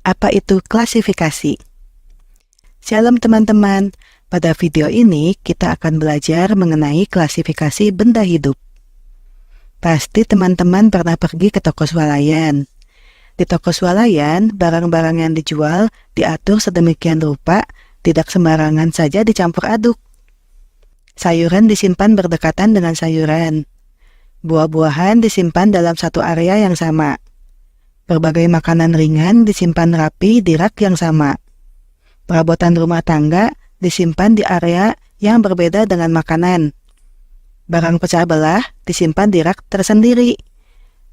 Apa itu klasifikasi? Shalom teman-teman, pada video ini kita akan belajar mengenai klasifikasi benda hidup. Pasti teman-teman pernah pergi ke toko swalayan. Di toko swalayan, barang-barang yang dijual diatur sedemikian rupa, tidak sembarangan saja dicampur aduk. Sayuran disimpan berdekatan dengan sayuran. Buah-buahan disimpan dalam satu area yang sama. Berbagai makanan ringan disimpan rapi di rak yang sama. Perabotan rumah tangga disimpan di area yang berbeda dengan makanan. Barang pecah belah disimpan di rak tersendiri.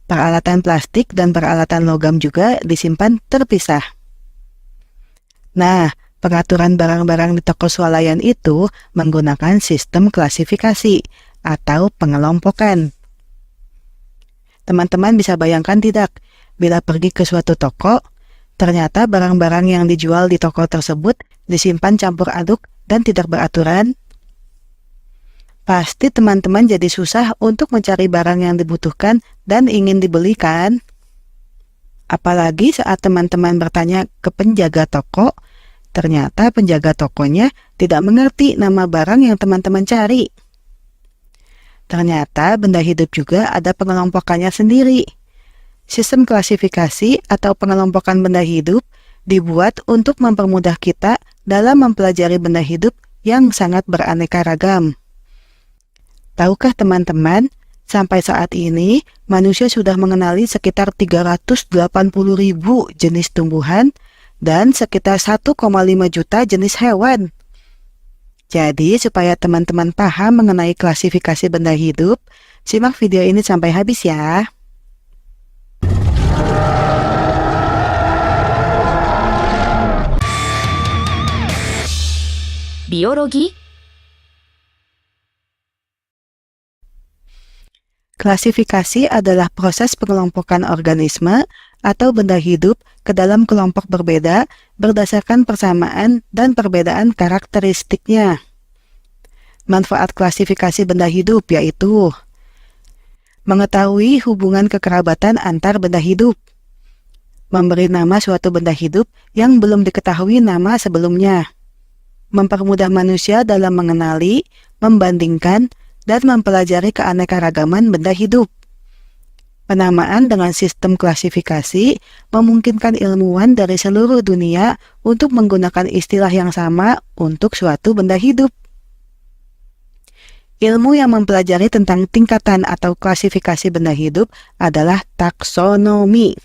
Peralatan plastik dan peralatan logam juga disimpan terpisah. Nah, pengaturan barang-barang di toko swalayan itu menggunakan sistem klasifikasi atau pengelompokan. Teman-teman bisa bayangkan tidak? Bila pergi ke suatu toko, ternyata barang-barang yang dijual di toko tersebut disimpan campur aduk dan tidak beraturan. Pasti teman-teman jadi susah untuk mencari barang yang dibutuhkan dan ingin dibelikan. Apalagi saat teman-teman bertanya ke penjaga toko, ternyata penjaga tokonya tidak mengerti nama barang yang teman-teman cari. Ternyata benda hidup juga ada pengelompokannya sendiri. Sistem klasifikasi atau pengelompokan benda hidup dibuat untuk mempermudah kita dalam mempelajari benda hidup yang sangat beraneka ragam. Tahukah teman-teman, sampai saat ini manusia sudah mengenali sekitar 380.000 jenis tumbuhan dan sekitar 1,5 juta jenis hewan. Jadi, supaya teman-teman paham mengenai klasifikasi benda hidup, simak video ini sampai habis ya. Biologi. Klasifikasi adalah proses pengelompokan organisme atau benda hidup ke dalam kelompok berbeda berdasarkan persamaan dan perbedaan karakteristiknya. Manfaat klasifikasi benda hidup yaitu mengetahui hubungan kekerabatan antar benda hidup, memberi nama suatu benda hidup yang belum diketahui nama sebelumnya, mempermudah manusia dalam mengenali, membandingkan, dan mempelajari keanekaragaman benda hidup. Penamaan dengan sistem klasifikasi memungkinkan ilmuwan dari seluruh dunia untuk menggunakan istilah yang sama untuk suatu benda hidup. Ilmu yang mempelajari tentang tingkatan atau klasifikasi benda hidup adalah taksonomi.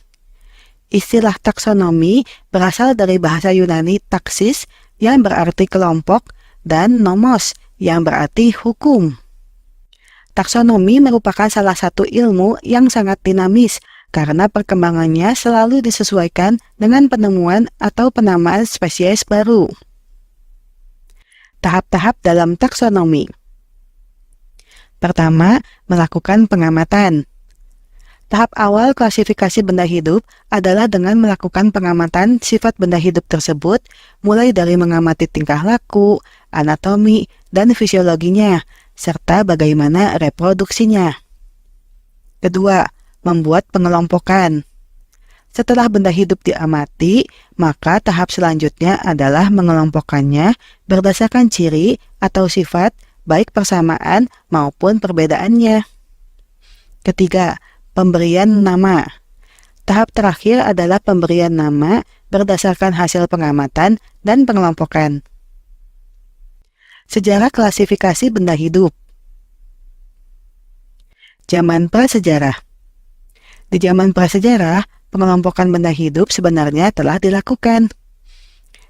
Istilah taksonomi berasal dari bahasa Yunani taksis yang berarti kelompok dan nomos yang berarti hukum. Taksonomi merupakan salah satu ilmu yang sangat dinamis karena perkembangannya selalu disesuaikan dengan penemuan atau penamaan spesies baru. Tahap-tahap dalam taksonomi. Pertama, melakukan pengamatan. Tahap awal klasifikasi benda hidup adalah dengan melakukan pengamatan sifat benda hidup tersebut, mulai dari mengamati tingkah laku, anatomi, dan fisiologinya, serta bagaimana reproduksinya. Kedua, membuat pengelompokan. Setelah benda hidup diamati, maka tahap selanjutnya adalah mengelompokkannya berdasarkan ciri atau sifat, baik persamaan maupun perbedaannya. Ketiga, pemberian nama. Tahap terakhir adalah pemberian nama berdasarkan hasil pengamatan dan pengelompokan. Sejarah klasifikasi benda hidup. Zaman prasejarah. Di zaman prasejarah, pengelompokan benda hidup sebenarnya telah dilakukan,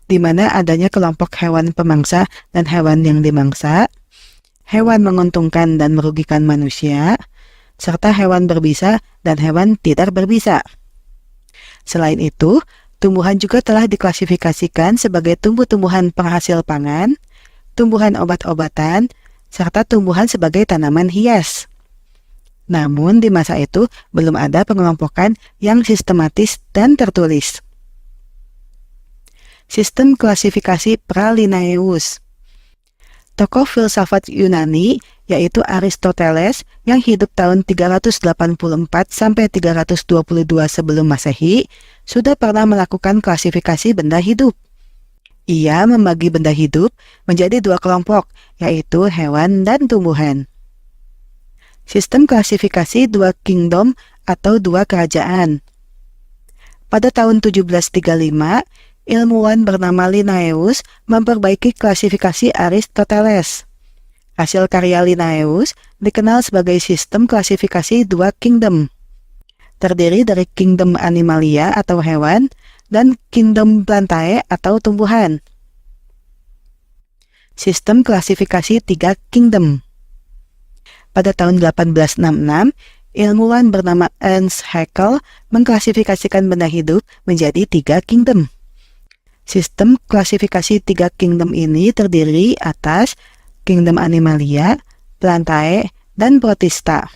di mana adanya kelompok hewan pemangsa dan hewan yang dimangsa, hewan menguntungkan dan merugikan manusia, serta hewan berbisa dan hewan tidak berbisa. Selain itu, tumbuhan juga telah diklasifikasikan sebagai tumbuh-tumbuhan penghasil pangan, tumbuhan obat-obatan, serta tumbuhan sebagai tanaman hias. Namun di masa itu belum ada pengelompokan yang sistematis dan tertulis. Sistem klasifikasi Pralinnaeus. Tokoh filsafat Yunani yaitu Aristoteles yang hidup tahun 384 sampai 322 sebelum Masehi sudah pernah melakukan klasifikasi benda hidup. Ia membagi benda hidup menjadi dua kelompok, yaitu hewan dan tumbuhan. Sistem klasifikasi dua kingdom atau dua kerajaan. Pada tahun 1735, ilmuwan bernama Linnaeus memperbaiki klasifikasi Aristoteles. Hasil karya Linnaeus dikenal sebagai sistem klasifikasi dua kingdom. Terdiri dari kingdom animalia atau hewan dan kingdom plantae atau tumbuhan. Sistem klasifikasi tiga kingdom. Pada tahun 1866, ilmuwan bernama Ernst Haeckel mengklasifikasikan benda hidup menjadi tiga kingdom. Sistem klasifikasi tiga kingdom ini terdiri atas kingdom animalia, plantae, dan protista.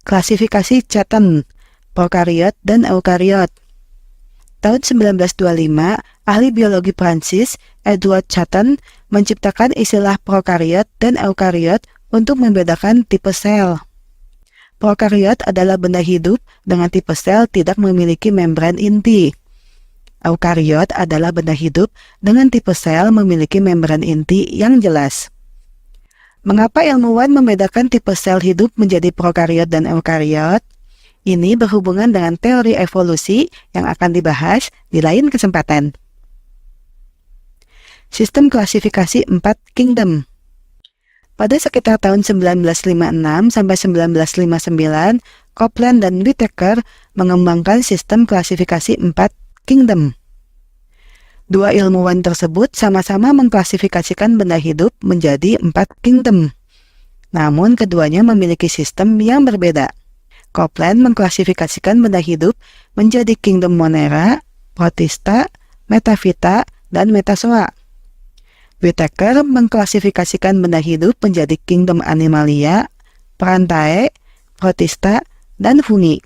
Klasifikasi Chatham, prokariot dan eukariot. Tahun 1925, ahli biologi Prancis Edward Chatham menciptakan istilah prokariot dan eukariot untuk membedakan tipe sel. Prokariot adalah benda hidup dengan tipe sel tidak memiliki membran inti. Eukariot adalah benda hidup dengan tipe sel memiliki membran inti yang jelas. Mengapa ilmuwan membedakan tipe sel hidup menjadi prokariot dan eukariot? Ini berhubungan dengan teori evolusi yang akan dibahas di lain kesempatan. Sistem klasifikasi 4 kingdom. Pada sekitar tahun 1956 sampai 1959, Copeland dan Whittaker mengembangkan sistem klasifikasi 4 kingdom. Dua ilmuwan tersebut sama-sama mengklasifikasikan benda hidup menjadi 4 kingdom. Namun keduanya memiliki sistem yang berbeda. Copeland mengklasifikasikan benda hidup menjadi kingdom Monera, Protista, Metaphyta, dan Metazoa. Whittaker mengklasifikasikan benda hidup menjadi kingdom Animalia, Plantae, Protista, dan Fungi.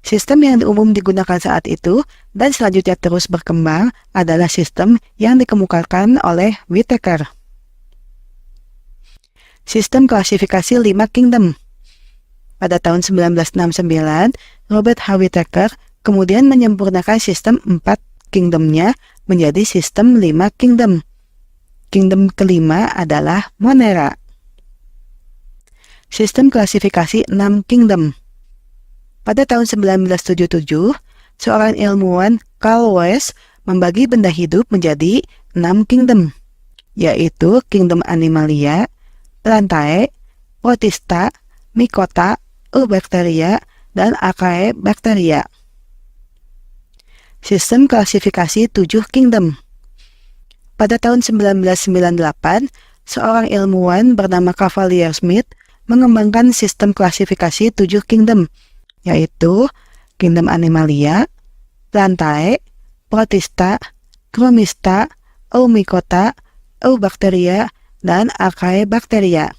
Sistem yang umum digunakan saat itu dan selanjutnya terus berkembang adalah sistem yang dikemukakan oleh Whittaker. Sistem klasifikasi 5 kingdom. Pada tahun 1969, Robert H. Whittaker kemudian menyempurnakan sistem 4 kingdomnya menjadi sistem 5 kingdom. Kingdom kelima adalah Monera. Sistem klasifikasi 6 kingdom. Pada tahun 1977, seorang ilmuwan Carl Weiss membagi benda hidup menjadi 6 kingdom, yaitu kingdom Animalia, Plantae, Protista, Mycota, Eubacteria, dan Archaebacteria. Sistem klasifikasi 7 kingdom. Pada tahun 1998, seorang ilmuwan bernama Cavalier Smith mengembangkan sistem klasifikasi 7 kingdom, yaitu kingdom Animalia, Plantae, Protista, Chromista, Eumycota, Eubacteria, dan Archaebacteria.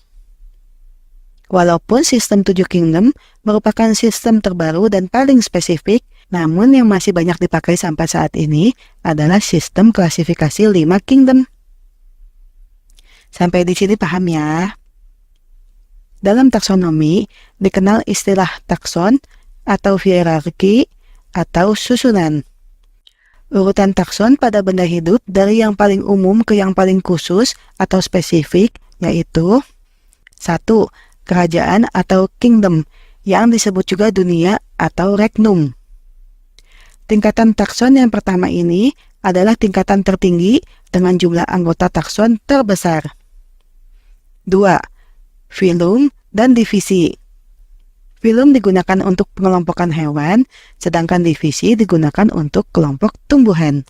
Walaupun sistem 7 kingdom merupakan sistem terbaru dan paling spesifik, namun yang masih banyak dipakai sampai saat ini adalah sistem klasifikasi 5 kingdom. Sampai di sini paham ya? Dalam taksonomi, dikenal istilah takson atau hierarki atau susunan. Urutan takson pada benda hidup dari yang paling umum ke yang paling khusus atau spesifik, yaitu 1. Kerajaan atau kingdom, yang disebut juga dunia atau regnum. Tingkatan takson yang pertama ini adalah tingkatan tertinggi dengan jumlah anggota takson terbesar. 2. Filum dan divisi. Filum digunakan untuk pengelompokan hewan, sedangkan divisi digunakan untuk kelompok tumbuhan.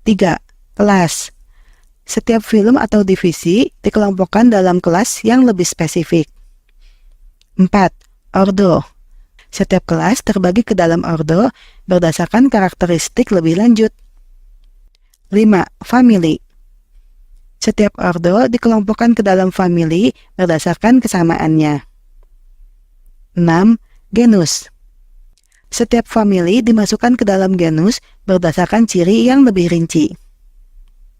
3. Kelas. Setiap filum atau divisi dikelompokkan dalam kelas yang lebih spesifik. 4. Ordo. Setiap kelas terbagi ke dalam ordo berdasarkan karakteristik lebih lanjut. 5. Family. Setiap ordo dikelompokkan ke dalam famili berdasarkan kesamaannya. 6. Genus. Setiap famili dimasukkan ke dalam genus berdasarkan ciri yang lebih rinci.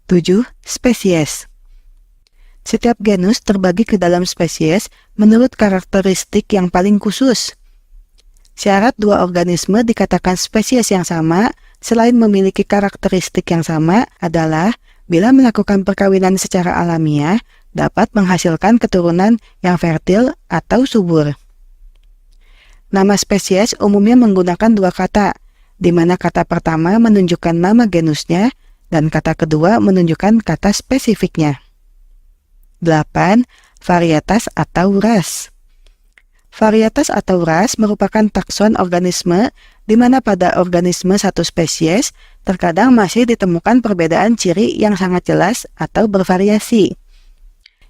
7. Spesies. Setiap genus terbagi ke dalam spesies menurut karakteristik yang paling khusus. Syarat dua organisme dikatakan spesies yang sama selain memiliki karakteristik yang sama adalah bila melakukan perkawinan secara alamiah dapat menghasilkan keturunan yang fertil atau subur. Nama spesies umumnya menggunakan dua kata, di mana kata pertama menunjukkan nama genusnya dan kata kedua menunjukkan kata spesifiknya. 8. Varietas atau ras. Varietas atau ras merupakan takson organisme di mana pada organisme satu spesies terkadang masih ditemukan perbedaan ciri yang sangat jelas atau bervariasi.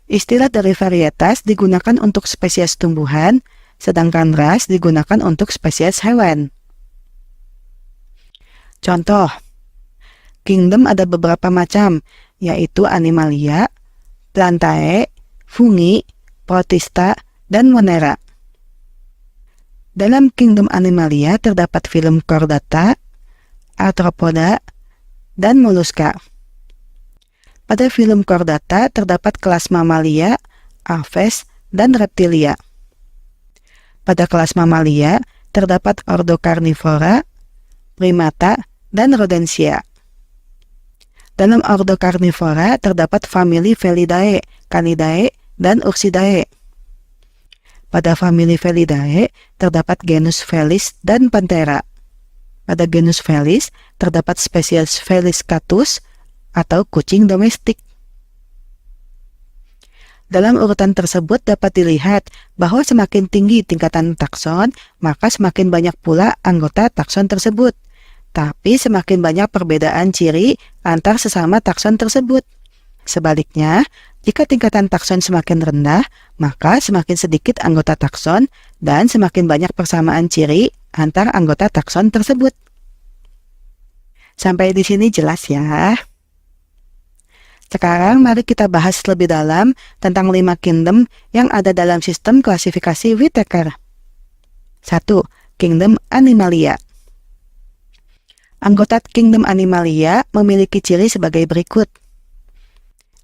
Istilah dari varietas digunakan untuk spesies tumbuhan, sedangkan ras digunakan untuk spesies hewan. Contoh, kingdom ada beberapa macam, yaitu Animalia, Plantae, Fungi, Protista, dan Monera. Dalam kingdom Animalia terdapat filum Chordata, Arthropoda, dan Mollusca. Pada filum Chordata terdapat kelas Mamalia, Aves, dan Reptilia. Pada kelas Mamalia terdapat ordo Carnivora, Primata, dan Rodentia. Dalam ordo Carnivora terdapat famili Felidae, Canidae, dan Ursidae. Pada famili Felidae terdapat genus Felis dan Panthera. Pada genus Felis terdapat spesies Felis catus atau kucing domestik. Dalam urutan tersebut dapat dilihat bahwa semakin tinggi tingkatan takson, maka semakin banyak pula anggota takson tersebut. Tapi semakin banyak perbedaan ciri antar sesama takson tersebut. Sebaliknya, jika tingkatan takson semakin rendah, maka semakin sedikit anggota takson dan semakin banyak persamaan ciri antar anggota takson tersebut. Sampai di sini jelas ya? Sekarang mari kita bahas lebih dalam tentang 5 kingdom yang ada dalam sistem klasifikasi Whittaker. 1. Kingdom Animalia. Anggota kingdom Animalia memiliki ciri sebagai berikut.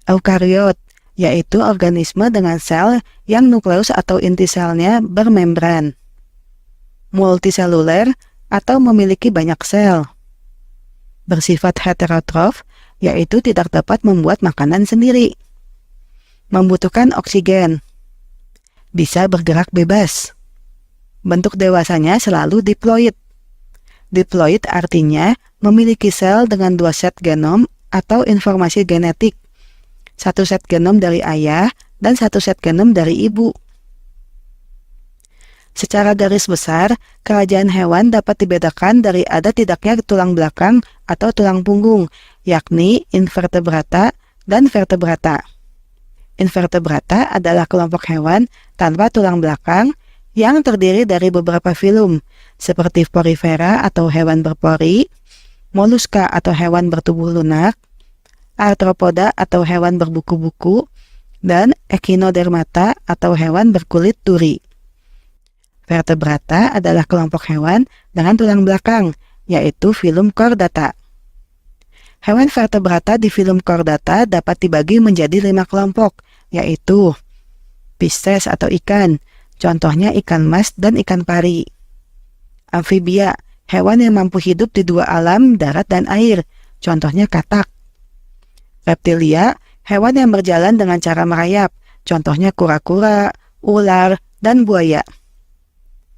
Eukariot, yaitu organisme dengan sel yang nukleus atau inti selnya bermembran. Multiseluler atau memiliki banyak sel. Bersifat heterotrof, yaitu tidak dapat membuat makanan sendiri. Membutuhkan oksigen. Bisa bergerak bebas. Bentuk dewasanya selalu diploid. Diploid artinya memiliki sel dengan 2 set genom atau informasi genetik. 1 set genom dari ayah dan 1 set genom dari ibu. Secara garis besar, kerajaan hewan dapat dibedakan dari ada tidaknya tulang belakang atau tulang punggung, yakni invertebrata dan vertebrata. Invertebrata adalah kelompok hewan tanpa tulang belakang yang terdiri dari beberapa filum, seperti Porifera atau hewan berpori, Mollusca atau hewan bertubuh lunak, Arthropoda atau hewan berbuku-buku, dan Echinodermata atau hewan berkulit duri. Vertebrata adalah kelompok hewan dengan tulang belakang, yaitu filum Chordata. Hewan vertebrata di filum Chordata dapat dibagi menjadi 5 kelompok, yaitu Pisces atau ikan, contohnya ikan mas dan ikan pari. Amfibia, hewan yang mampu hidup di 2 alam, darat dan air, contohnya katak. Reptilia, hewan yang berjalan dengan cara merayap, contohnya kura-kura, ular, dan buaya.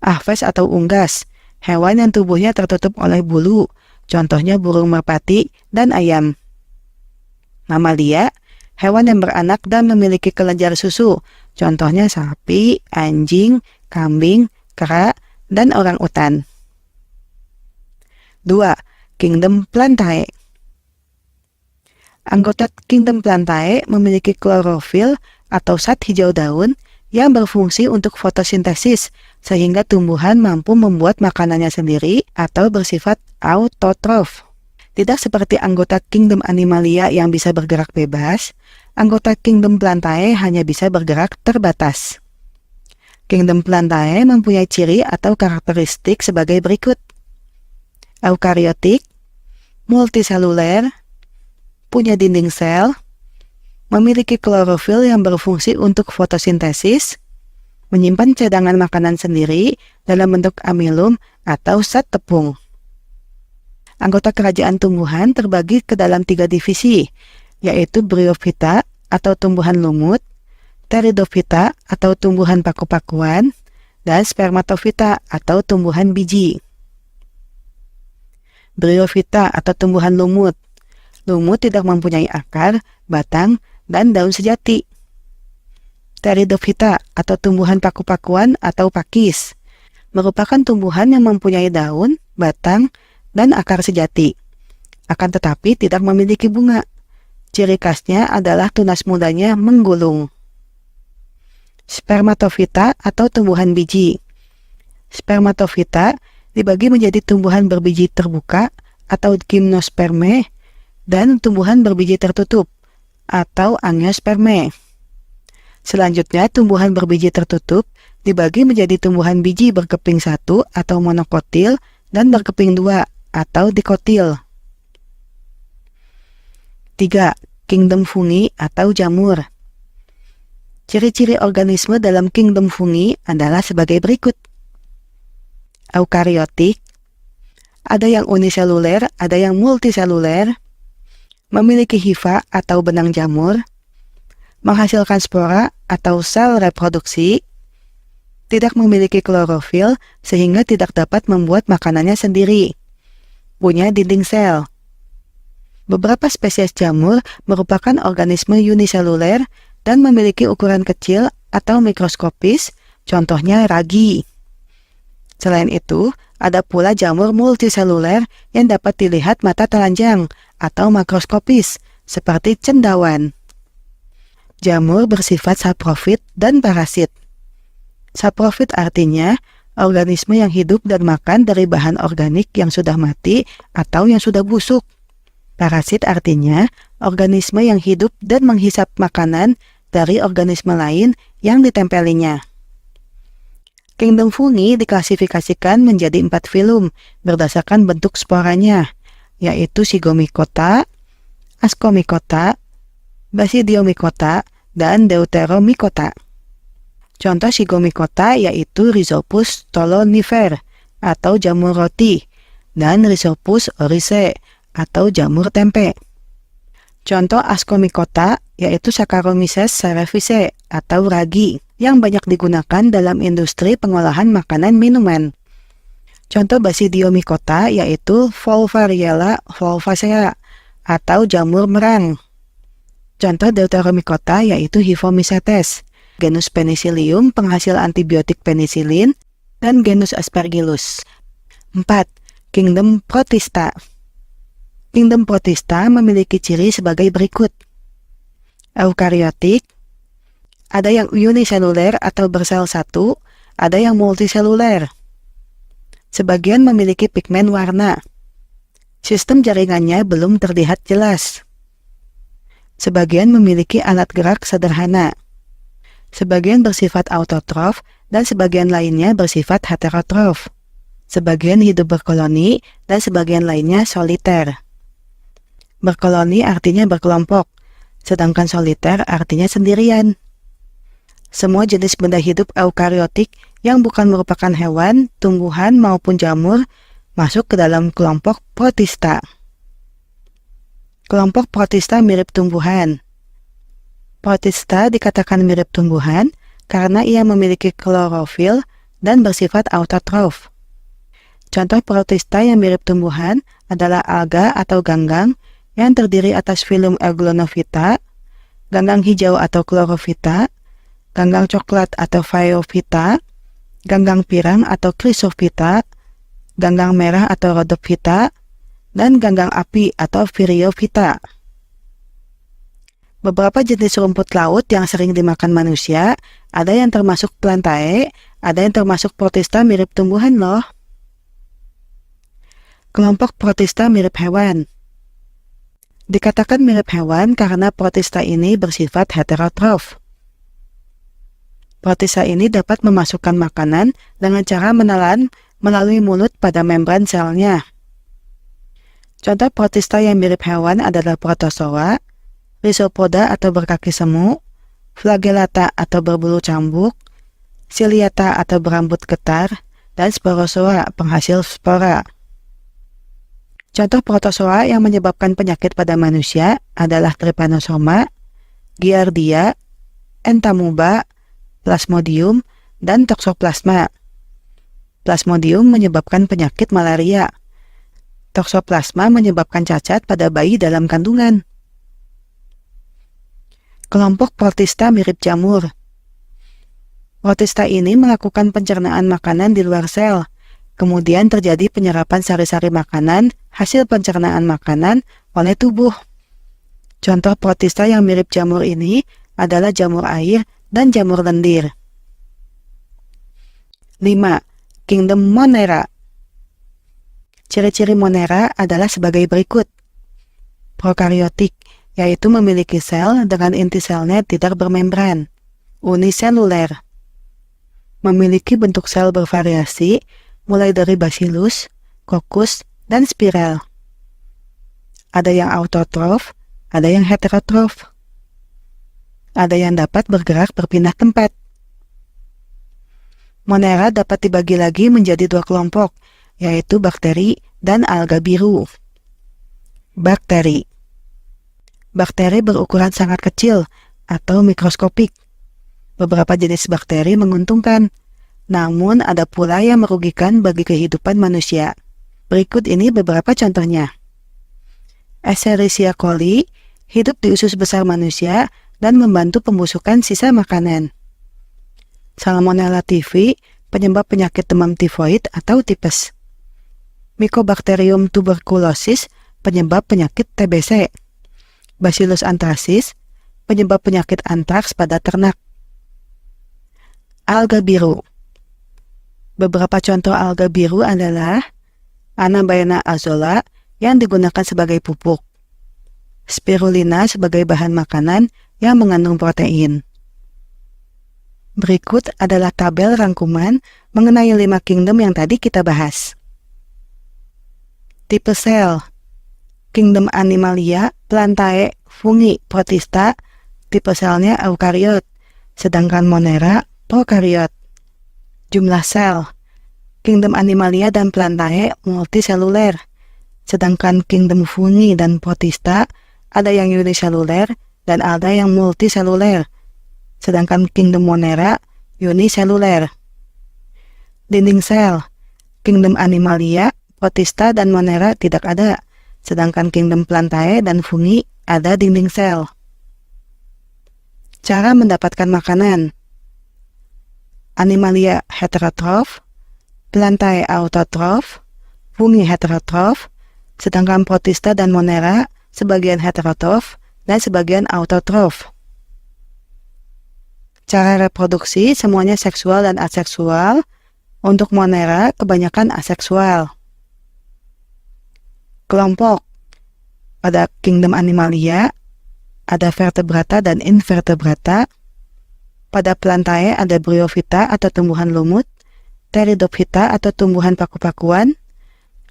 Aves atau unggas, hewan yang tubuhnya tertutup oleh bulu, contohnya burung merpati dan ayam. Mamalia, hewan yang beranak dan memiliki kelenjar susu, contohnya sapi, anjing, kambing, kera, dan orang-utan. 2. Kingdom Plantae. Anggota kingdom Plantae memiliki klorofil atau zat hijau daun yang berfungsi untuk fotosintesis, sehingga tumbuhan mampu membuat makanannya sendiri atau bersifat autotrof. Tidak seperti anggota kingdom Animalia yang bisa bergerak bebas, anggota kingdom Plantae hanya bisa bergerak terbatas. Kingdom Plantae mempunyai ciri atau karakteristik sebagai berikut. Eukariotik, multiseluler, punya dinding sel, memiliki klorofil yang berfungsi untuk fotosintesis, menyimpan cadangan makanan sendiri dalam bentuk amilum atau zat tepung. Anggota kerajaan tumbuhan terbagi ke dalam 3 divisi, yaitu Bryophyta atau tumbuhan lumut, Pteridophyta atau tumbuhan paku-pakuan, dan Spermatophyta atau tumbuhan biji. Bryophyta atau tumbuhan lumut. Lumut tidak mempunyai akar, batang, dan daun sejati. Pteridophyta atau tumbuhan paku-pakuan atau pakis merupakan tumbuhan yang mempunyai daun, batang, dan akar sejati. Akan tetapi tidak memiliki bunga. Ciri khasnya adalah tunas mudanya menggulung. Spermatophyta atau tumbuhan biji. Spermatophyta dibagi menjadi tumbuhan berbiji terbuka atau gymnosperme dan tumbuhan berbiji tertutup atau angiosperme. Selanjutnya, tumbuhan berbiji tertutup dibagi menjadi tumbuhan biji berkeping 1 atau monokotil dan berkeping 2 atau dikotil. 3. Kingdom fungi atau jamur. Ciri-ciri organisme dalam kingdom fungi adalah sebagai berikut. Eukariotik, ada yang uniseluler, ada yang multiseluler, memiliki hifa atau benang jamur, menghasilkan spora atau sel reproduksi, tidak memiliki klorofil sehingga tidak dapat membuat makanannya sendiri, punya dinding sel. Beberapa spesies jamur merupakan organisme uniseluler dan memiliki ukuran kecil atau mikroskopis, contohnya ragi. Selain itu, ada pula jamur multiseluler yang dapat dilihat mata telanjang atau makroskopis, seperti cendawan. Jamur bersifat saprofit dan parasit. Saprofit artinya organisme yang hidup dan makan dari bahan organik yang sudah mati atau yang sudah busuk. Parasit artinya organisme yang hidup dan menghisap makanan dari organisme lain yang ditempelinya. Kingdom fungi diklasifikasikan menjadi 4 filum berdasarkan bentuk sporanya, yaitu Zygomicota, Ascomycota, Basidiomycota, dan Deuteromycota. Contoh Zygomicota yaitu Rhizopus stolonifer atau jamur roti dan Rhizopus oryzae atau jamur tempe. Contoh Ascomycota yaitu Saccharomyces cerevisiae atau ragi yang banyak digunakan dalam industri pengolahan makanan minuman. Contoh Basidiomycota yaitu Volvariella volvacea atau jamur merang. Contoh Deuteromycota yaitu Hyphomycetes, genus Penicillium penghasil antibiotik penisilin, dan genus Aspergillus. 4. Kingdom Protista. Kingdom Protista memiliki ciri sebagai berikut. Eukariotik, ada yang uniseluler atau bersel satu, ada yang multiseluler. Sebagian memiliki pigmen warna. Sistem jaringannya belum terlihat jelas. Sebagian memiliki alat gerak sederhana. Sebagian bersifat autotrof dan sebagian lainnya bersifat heterotrof. Sebagian hidup berkoloni dan sebagian lainnya soliter. Berkoloni artinya berkelompok, sedangkan soliter artinya sendirian. Semua jenis benda hidup eukariotik yang bukan merupakan hewan, tumbuhan maupun jamur masuk ke dalam kelompok protista. Kelompok protista mirip tumbuhan. Protista dikatakan mirip tumbuhan karena ia memiliki klorofil dan bersifat autotrof. Contoh protista yang mirip tumbuhan adalah alga atau ganggang yang terdiri atas filum Euglonophyta, ganggang hijau atau Chlorophyta, ganggang coklat atau Phaeophyta, ganggang pirang atau Chrysophyta, ganggang merah atau Rhodophyta, dan ganggang api atau Vireophyta. Beberapa jenis rumput laut yang sering dimakan manusia, ada yang termasuk Plantae, ada yang termasuk protista mirip tumbuhan loh. Kelompok protista mirip hewan. Dikatakan mirip hewan karena protista ini bersifat heterotrof. Protista ini dapat memasukkan makanan dengan cara menelan melalui mulut pada membran selnya. Contoh protista yang mirip hewan adalah Protozoa, Rhizopoda atau berkaki semu, Flagellata atau berbulu cambuk, Ciliata atau berambut getar, dan Sporozoa penghasil spora. Contoh protozoa yang menyebabkan penyakit pada manusia adalah Trypanosoma, Giardia, Entamuba, Plasmodium, dan Toxoplasma. Plasmodium menyebabkan penyakit malaria. Toxoplasma menyebabkan cacat pada bayi dalam kandungan. Kelompok Protista mirip jamur. Protista ini melakukan pencernaan makanan di luar sel. Kemudian terjadi penyerapan sari-sari makanan hasil pencernaan makanan oleh tubuh. Contoh protista yang mirip jamur ini adalah jamur air dan jamur lendir. 5. Kingdom Monera. Ciri-ciri Monera adalah sebagai berikut. Prokariotik, yaitu memiliki sel dengan inti selnya tidak bermembran. Uniseluler. Memiliki bentuk sel bervariasi, mulai dari bacillus, coccus, dan spiral. Ada yang autotrof, ada yang heterotrof. Ada yang dapat bergerak berpindah tempat. Monera dapat dibagi lagi menjadi dua kelompok, yaitu bakteri dan alga biru. Bakteri. Bakteri berukuran sangat kecil atau mikroskopik. Beberapa jenis bakteri menguntungkan, namun ada pula yang merugikan bagi kehidupan manusia. Berikut ini beberapa contohnya. Escherichia coli hidup di usus besar manusia dan membantu pembusukan sisa makanan. Salmonella typhi penyebab penyakit demam tifoid atau tipes. Mycobacterium tuberculosis penyebab penyakit TBC. Bacillus anthracis penyebab penyakit antraks pada ternak. Alga biru. Beberapa contoh alga biru adalah Anabaena azolla yang digunakan sebagai pupuk, spirulina sebagai bahan makanan yang mengandung protein. Berikut adalah tabel rangkuman mengenai 5 kingdom yang tadi kita bahas. Tipe sel. Kingdom Animalia, Plantae, Fungi, Protista, tipe selnya eukariot, sedangkan Monera, prokariot. Jumlah sel. Kingdom Animalia dan Plantae multiseluler, sedangkan Kingdom Fungi dan Protista ada yang uniseluler dan ada yang multiseluler, sedangkan Kingdom Monera uniseluler. Dinding sel. Kingdom Animalia, Protista, dan Monera tidak ada, sedangkan Kingdom Plantae dan Fungi ada dinding sel. Cara mendapatkan makanan. Animalia heterotrof, Plantae autotrof, Fungi heterotrof, sedangkan Protista dan Monera sebagian heterotrof dan sebagian autotrof. Cara reproduksi semuanya seksual dan aseksual. Untuk Monera kebanyakan aseksual. Kelompok. Pada Kingdom Animalia ada vertebrata dan invertebrata. Pada Plantae ada bryophyta atau tumbuhan lumut, Pteridophyta atau tumbuhan paku-pakuan,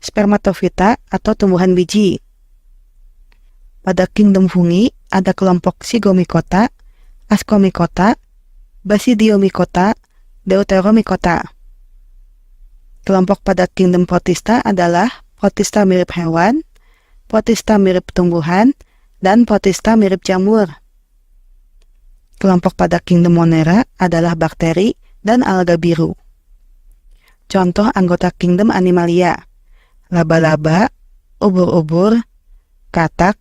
Spermatophyta atau tumbuhan biji. Pada Kingdom Fungi ada kelompok Zygomycota, Ascomycota, Basidiomycota, Deuteromycota. Kelompok pada Kingdom Protista adalah Protista mirip hewan, Protista mirip tumbuhan, dan Protista mirip jamur. Kelompok pada Kingdom Monera adalah bakteri dan alga biru. Contoh anggota Kingdom Animalia: laba-laba, ubur-ubur, katak,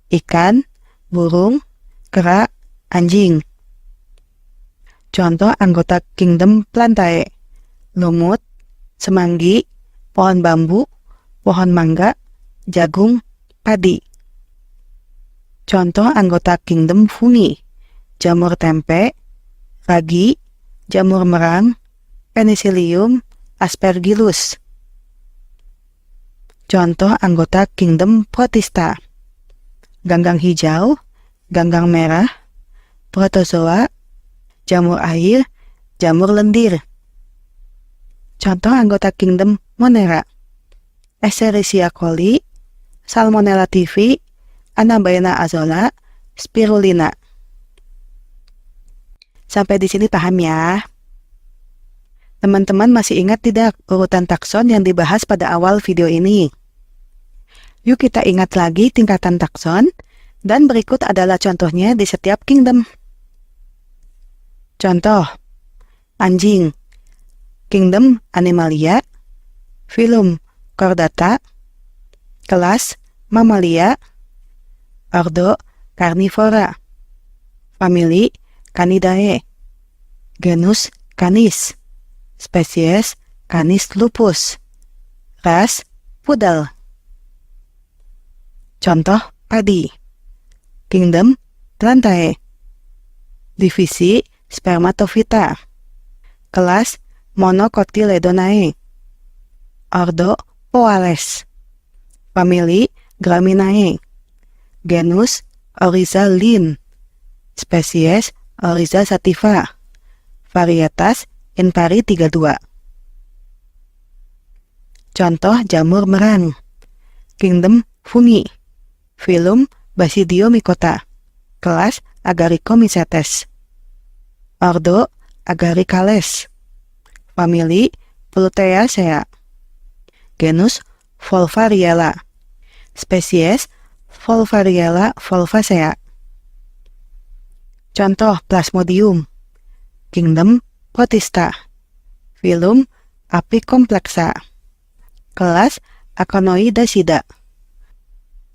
ikan, burung, kera, anjing. Contoh anggota Kingdom Plantae: lumut, semanggi, pohon bambu, pohon mangga, jagung, padi. Contoh anggota Kingdom Fungi: jamur tempe, ragi, jamur merang, Penicillium, Aspergillus. Contoh anggota Kingdom Protista: ganggang hijau, ganggang merah, protozoa, jamur air, jamur lendir. Contoh anggota Kingdom Monera: Escherichia coli, Salmonella typhi, Anabaena azolla, spirulina. Sampai di sini paham ya? Teman-teman masih ingat tidak urutan takson yang dibahas pada awal video ini? Yuk kita ingat lagi tingkatan takson, dan berikut adalah contohnya di setiap kingdom. Contoh, anjing, kingdom Animalia, filum Chordata, kelas Mammalia, ordo Carnivora, famili Canidae, genus Canis, spesies Canis lupus, ras Poodle. Contoh padi, kingdom Plantae, divisi Spermatophyta, kelas Monocotyledonae, ordo Poales, famili Graminae, genus Oryza lin, spesies Oryza sativa, varietas Impari 32. Contoh jamur merang, kingdom Fungi, filum Basidiomycota, kelas Agaricomycetes, ordo Agaricales, famili Pluteaceae, genus Volvariella, spesies Volvariella volvacea. Contoh Plasmodium, kingdom Protista, filum Apicomplexa, kelas Aconoidacida,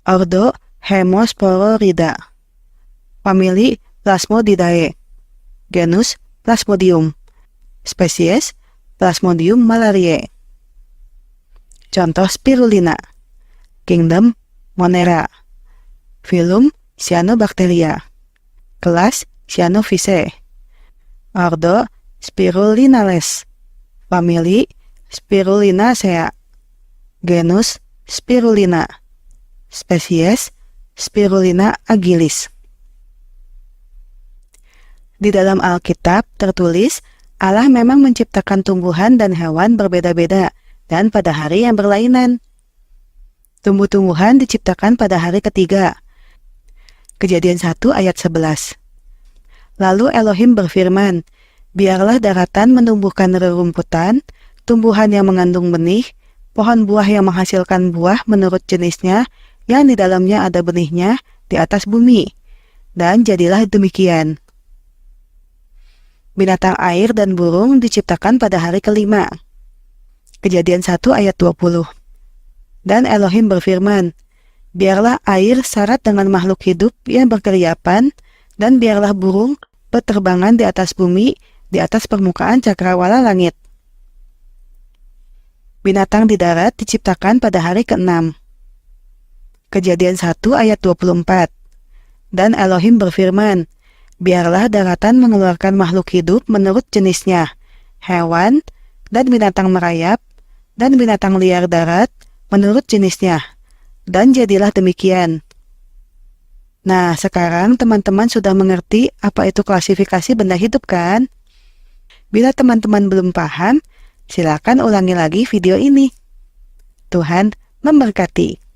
ordo Hemospororida, famili Plasmodidae, genus Plasmodium, spesies Plasmodium malariae. Contoh spirulina, kingdom Monera, filum Cyanobacteria, kelas Cyanophyceae, ordo Spirulinales, famili Spirulinaceae, genus Spirulina, spesies Spirulina agilis. Di dalam Alkitab tertulis, Allah memang menciptakan tumbuhan dan hewan berbeda-beda dan pada hari yang berlainan. Tumbuh-tumbuhan diciptakan pada hari ketiga. Kejadian 1 ayat 11. Lalu Elohim berfirman, biarlah daratan menumbuhkan rerumputan, tumbuhan yang mengandung benih, pohon buah yang menghasilkan buah menurut jenisnya, yang di dalamnya ada benihnya, di atas bumi. Dan jadilah demikian. Binatang air dan burung diciptakan pada hari kelima. Kejadian 1 ayat 20. Dan Elohim berfirman, biarlah air syarat dengan makhluk hidup yang berkeriapan, dan biarlah burung berterbangan di atas bumi, di atas permukaan cakrawala langit. Binatang di darat diciptakan pada hari ke-6. Kejadian 1 ayat 24. Dan Elohim berfirman, biarlah daratan mengeluarkan makhluk hidup menurut jenisnya, hewan, dan binatang merayap, dan binatang liar darat menurut jenisnya. Dan jadilah demikian. Nah, sekarang teman-teman sudah mengerti apa itu klasifikasi benda hidup kan? Bila teman-teman belum paham, silakan ulangi lagi video ini. Tuhan memberkati.